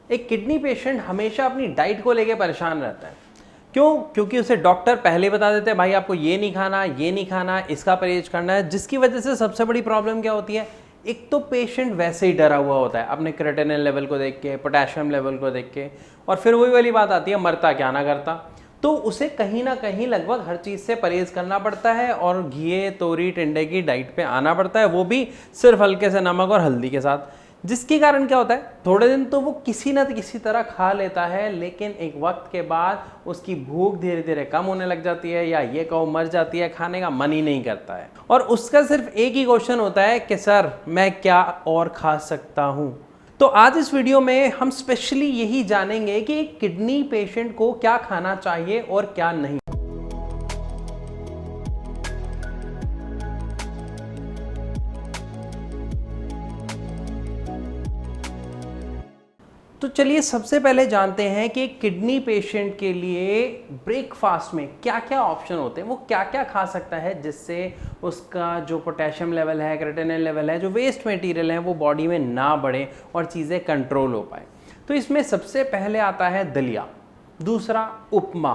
एक kidney patient हमेशा अपनी डाइट को लेकर परेशान रहता है। क्यों? क्योंकि उसे डॉक्टर पहले बता देते हैं भाई आपको ये नहीं खाना, ये नहीं खाना, इसका परहेज करना है, जिसकी वजह से सबसे बड़ी प्रॉब्लम क्या होती है, एक तो पेशेंट वैसे ही डरा हुआ होता है अपने क्रेटिनिन लेवल को देख के, पोटेशियम लेवल को देख के, और फिर वही वाली बात आती है मरता क्या ना करता। तो उसे कहीं ना कहीं लगभग हर चीज़ से परहेज करना पड़ता है और घी, तोरी, टिंडे की डाइट पे आना पड़ता है, वो भी सिर्फ हल्के से नमक और हल्दी के साथ। जिसके कारण क्या होता है, थोड़े दिन तो वो किसी न किसी तरह खा लेता है, लेकिन एक वक्त के बाद उसकी भूख धीरे धीरे कम होने लग जाती है, या ये कहो मर जाती है, खाने का मन ही नहीं करता है। और उसका सिर्फ एक ही क्वेश्चन होता है कि सर मैं क्या और खा सकता हूँ। तो आज इस वीडियो में हम स्पेशली यही जानेंगे कि एक किडनी पेशेंट को क्या खाना चाहिए और क्या नहीं। तो चलिए सबसे पहले जानते हैं कि किडनी पेशेंट के लिए ब्रेकफास्ट में क्या क्या ऑप्शन होते हैं, वो क्या क्या खा सकता है जिससे उसका जो पोटेशियम लेवल है, क्रेटिनिन लेवल है, जो वेस्ट मटेरियल है वो बॉडी में ना बढ़े और चीज़ें कंट्रोल हो पाए। तो इसमें सबसे पहले आता है दलिया, दूसरा उपमा,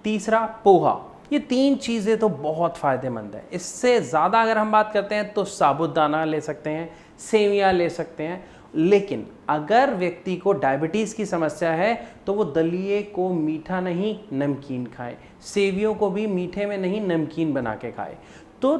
तीसरा पोहा। ये तीन चीज़ें तो बहुत फ़ायदेमंद है। इससे ज़्यादा अगर हम बात करते हैं तो साबूदाना ले सकते हैं, सेवियाँ ले सकते हैं। लेकिन अगर व्यक्ति को डायबिटीज़ की समस्या है तो वो दलिए को मीठा नहीं नमकीन खाए, सेवियों को भी मीठे में नहीं नमकीन बना के खाए। तो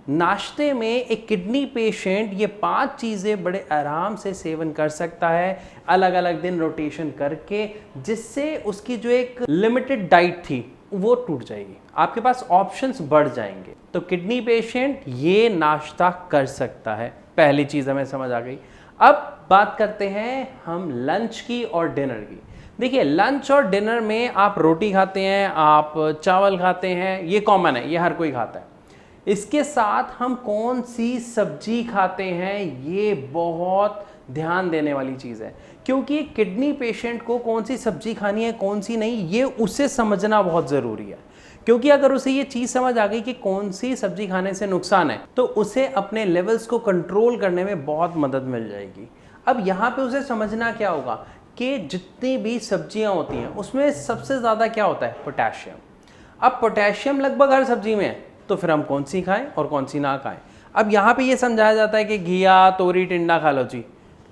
नाश्ते में एक किडनी पेशेंट ये 5 चीज़ें बड़े आराम से सेवन कर सकता है, अलग अलग दिन रोटेशन करके, जिससे उसकी जो एक लिमिटेड डाइट थी वो टूट जाएगी, आपके पास ऑप्शंस बढ़ जाएंगे। तो किडनी पेशेंट ये नाश्ता कर सकता है। पहली चीज़ हमें समझ आ गई। अब बात करते हैं हम लंच की और डिनर की। देखिए लंच और डिनर में आप रोटी खाते हैं, आप चावल खाते हैं, ये कॉमन है, ये हर कोई खाता है। इसके साथ हम कौन सी सब्जी खाते हैं ये बहुत ध्यान देने वाली चीज़ है, क्योंकि किडनी पेशेंट को कौन सी सब्जी खानी है कौन सी नहीं ये उसे समझना बहुत ज़रूरी है। क्योंकि अगर उसे ये चीज़ समझ आ गई कि कौन सी सब्जी खाने से नुकसान है तो उसे अपने लेवल्स को कंट्रोल करने में बहुत मदद मिल जाएगी। अब यहाँ पे उसे समझना क्या होगा कि जितनी भी सब्जियाँ होती हैं उसमें सबसे ज़्यादा क्या होता है, पोटेशियम। अब पोटेशियम लगभग हर सब्जी में है, तो फिर हम कौन सी खाएं और कौन सी ना खाएं। अब यहाँ पे ये समझाया जाता है कि घिया, तोरी, टिंडा खा लो जी,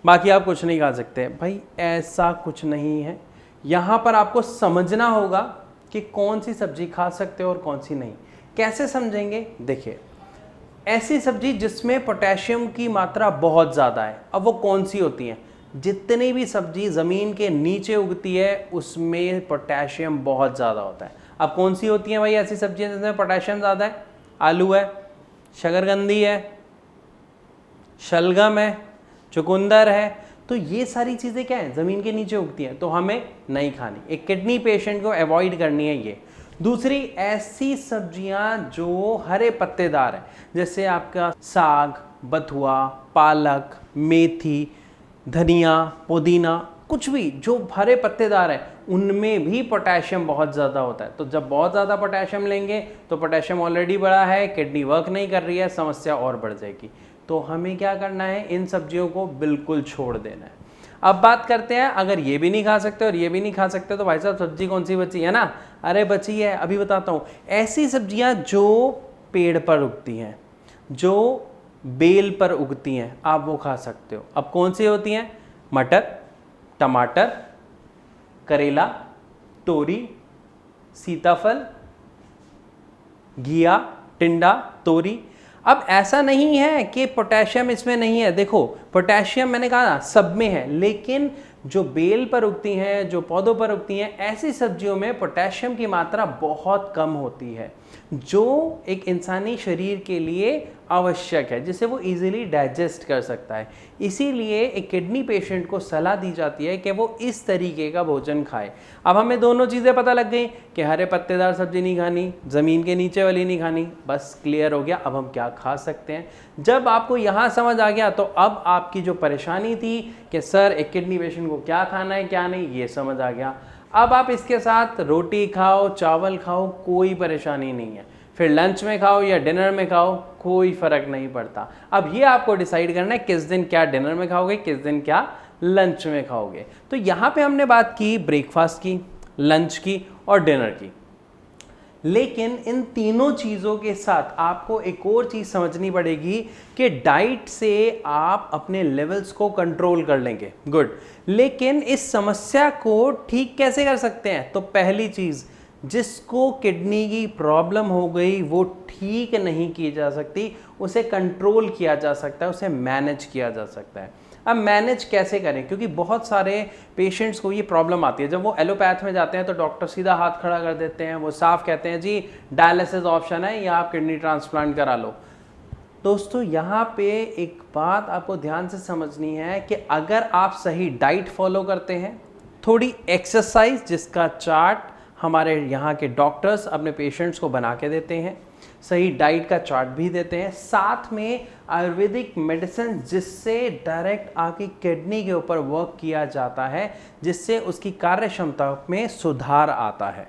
बाकी आप कुछ नहीं खा सकते। भाई ऐसा कुछ नहीं है। यहाँ पर आपको समझना होगा कि कौन सी सब्जी खा सकते हो और कौन सी नहीं। कैसे समझेंगे? देखिए ऐसी सब्जी जिसमें पोटेशियम की मात्रा बहुत ज़्यादा है, अब वो कौन सी होती हैं? जितनी भी सब्जी ज़मीन के नीचे उगती है उसमें पोटेशियम बहुत ज़्यादा होता है। अब कौन सी होती हैं भाई ऐसी सब्जियां जिसमें पोटेशियम ज़्यादा है? आलू है, शकरकंदी है, शलगम है, चुकंदर है। तो ये सारी चीज़ें क्या है, ज़मीन के नीचे उगती हैं, तो हमें नहीं खानी। एक किडनी पेशेंट को अवॉइड करनी है ये। दूसरी, ऐसी सब्जियां जो हरे पत्तेदार हैं, जैसे आपका साग, बथुआ, पालक, मेथी, धनिया, पुदीना, कुछ भी जो हरे पत्तेदार हैं उनमें भी पोटेशियम बहुत ज़्यादा होता है। तो जब बहुत ज़्यादा पोटेशियम लेंगे तो पोटेशियम ऑलरेडी बढ़ा है, किडनी वर्क नहीं कर रही है, समस्या और बढ़ जाएगी। तो हमें क्या करना है, इन सब्जियों को बिल्कुल छोड़ देना है। अब बात करते हैं, अगर ये भी नहीं खा सकते और ये भी नहीं खा सकते तो भाई साहब सब्जी कौन सी बची है ना? अरे बची है, अभी बताता हूँ। ऐसी सब्जियाँ जो पेड़ पर उगती हैं, जो बेल पर उगती हैं, आप वो खा सकते हो। अब कौन सी होती हैं? मटर, टमाटर, करेला, तोरी, सीताफल, घिया, टिंडा, तोरी। अब ऐसा नहीं है कि पोटेशियम इसमें नहीं है। देखो पोटेशियम मैंने कहा ना सब में है, लेकिन जो बेल पर उगती हैं, जो पौधों पर उगती हैं, ऐसी सब्जियों में पोटेशियम की मात्रा बहुत कम होती है, जो एक इंसानी शरीर के लिए आवश्यक है, जिसे वो इजीली डाइजेस्ट कर सकता है। इसीलिए एक किडनी पेशेंट को सलाह दी जाती है कि वो इस तरीके का भोजन खाए। अब हमें दोनों चीज़ें पता लग गई कि हरे पत्तेदार सब्जी नहीं खानी, ज़मीन के नीचे वाली नहीं खानी, बस क्लियर हो गया अब हम क्या खा सकते हैं। जब आपको यहाँ समझ आ गया तो अब आपकी जो परेशानी थी कि सर एक किडनी पेशेंट को क्या खाना है क्या नहीं, ये समझ आ गया। अब आप इसके साथ रोटी खाओ, चावल खाओ, कोई परेशानी नहीं है। फिर लंच में खाओ या डिनर में खाओ, कोई फ़र्क नहीं पड़ता। अब ये आपको डिसाइड करना है किस दिन क्या डिनर में खाओगे, किस दिन क्या लंच में खाओगे। तो यहाँ पे हमने बात की ब्रेकफास्ट की, लंच की और डिनर की, लेकिन इन तीनों चीज़ों के साथ आपको एक और चीज़ समझनी पड़ेगी कि डाइट से आप अपने लेवल्स को कंट्रोल कर लेंगे, गुड, लेकिन इस समस्या को ठीक कैसे कर सकते हैं? तो पहली चीज़, जिसको किडनी की प्रॉब्लम हो गई वो ठीक नहीं की जा सकती, उसे कंट्रोल किया जा सकता है, उसे मैनेज किया जा सकता है। अब मैनेज कैसे करें? क्योंकि बहुत सारे पेशेंट्स को ये प्रॉब्लम आती है, जब वो एलोपैथ में जाते हैं तो डॉक्टर सीधा हाथ खड़ा कर देते हैं, वो साफ कहते हैं जी डायलिसिस ऑप्शन है या आप किडनी ट्रांसप्लांट करा लो। दोस्तों यहाँ पे एक बात आपको ध्यान से समझनी है कि अगर आप सही डाइट फॉलो करते हैं, थोड़ी एक्सरसाइज जिसका चार्ट हमारे यहाँ के डॉक्टर्स अपने पेशेंट्स को बना के देते हैं, सही डाइट का चार्ट भी देते हैं, साथ में आयुर्वेदिक मेडिसिन जिससे डायरेक्ट आपकी किडनी के ऊपर वर्क किया जाता है, जिससे उसकी कार्य क्षमता में सुधार आता है।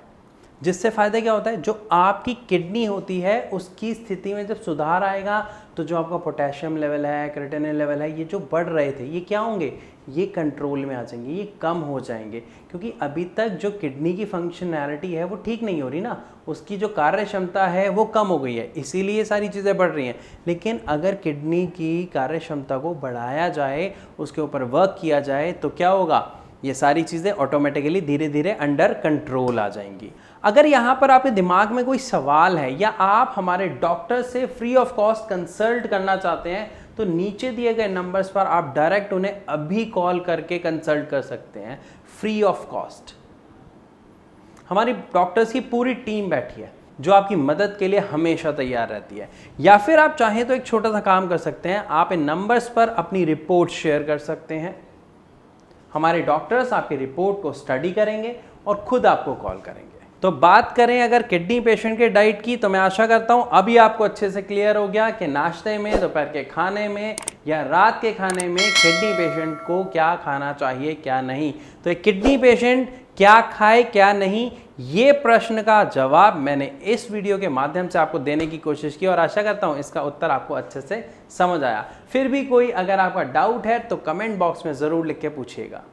जिससे फ़ायदा क्या होता है? जो आपकी किडनी होती है उसकी स्थिति में जब सुधार आएगा तो जो आपका पोटेशियम लेवल है, क्रिएटिनिन लेवल है, ये जो बढ़ रहे थे ये क्या होंगे? ये कंट्रोल में आ जाएंगे, ये कम हो जाएंगे, क्योंकि अभी तक जो किडनी की फंक्शनैलिटी है वो ठीक नहीं हो रही ना, उसकी जो कार्य क्षमता है वो कम हो गई है, इसीलिए सारी चीज़ें बढ़ रही हैं। लेकिन अगर किडनी की कार्य क्षमता को बढ़ाया जाए, उसके ऊपर वर्क किया जाए, तो क्या होगा? ये सारी चीज़ें ऑटोमेटिकली धीरे धीरे अंडर कंट्रोल आ जाएंगी। अगर यहाँ पर आपके दिमाग में कोई सवाल है या आप हमारे डॉक्टर से फ्री ऑफ कॉस्ट कंसल्ट करना चाहते हैं, तो नीचे दिए गए नंबर्स पर आप डायरेक्ट उन्हें अभी कॉल करके कंसल्ट कर सकते हैं फ्री ऑफ कॉस्ट। हमारी डॉक्टर्स की पूरी टीम बैठी है जो आपकी मदद के लिए हमेशा तैयार रहती है। या फिर आप चाहें तो एक छोटा सा काम कर सकते हैं, आप इन नंबर्स पर अपनी रिपोर्ट शेयर कर सकते हैं, हमारे डॉक्टर्स आपकी रिपोर्ट को स्टडी करेंगे और खुद आपको कॉल करेंगे। तो बात करें अगर किडनी पेशेंट के डाइट की, तो मैं आशा करता हूं अभी आपको अच्छे से क्लियर हो गया कि नाश्ते में, दोपहर के खाने में या रात के खाने में किडनी पेशेंट को क्या खाना चाहिए क्या नहीं। तो एक किडनी पेशेंट क्या खाए क्या नहीं, ये प्रश्न का जवाब मैंने इस वीडियो के माध्यम से आपको देने की कोशिश की और आशा करता हूं इसका उत्तर आपको अच्छे से समझ आया। फिर भी कोई अगर आपका डाउट है तो कमेंट बॉक्स में ज़रूर लिख के पूछिएगा।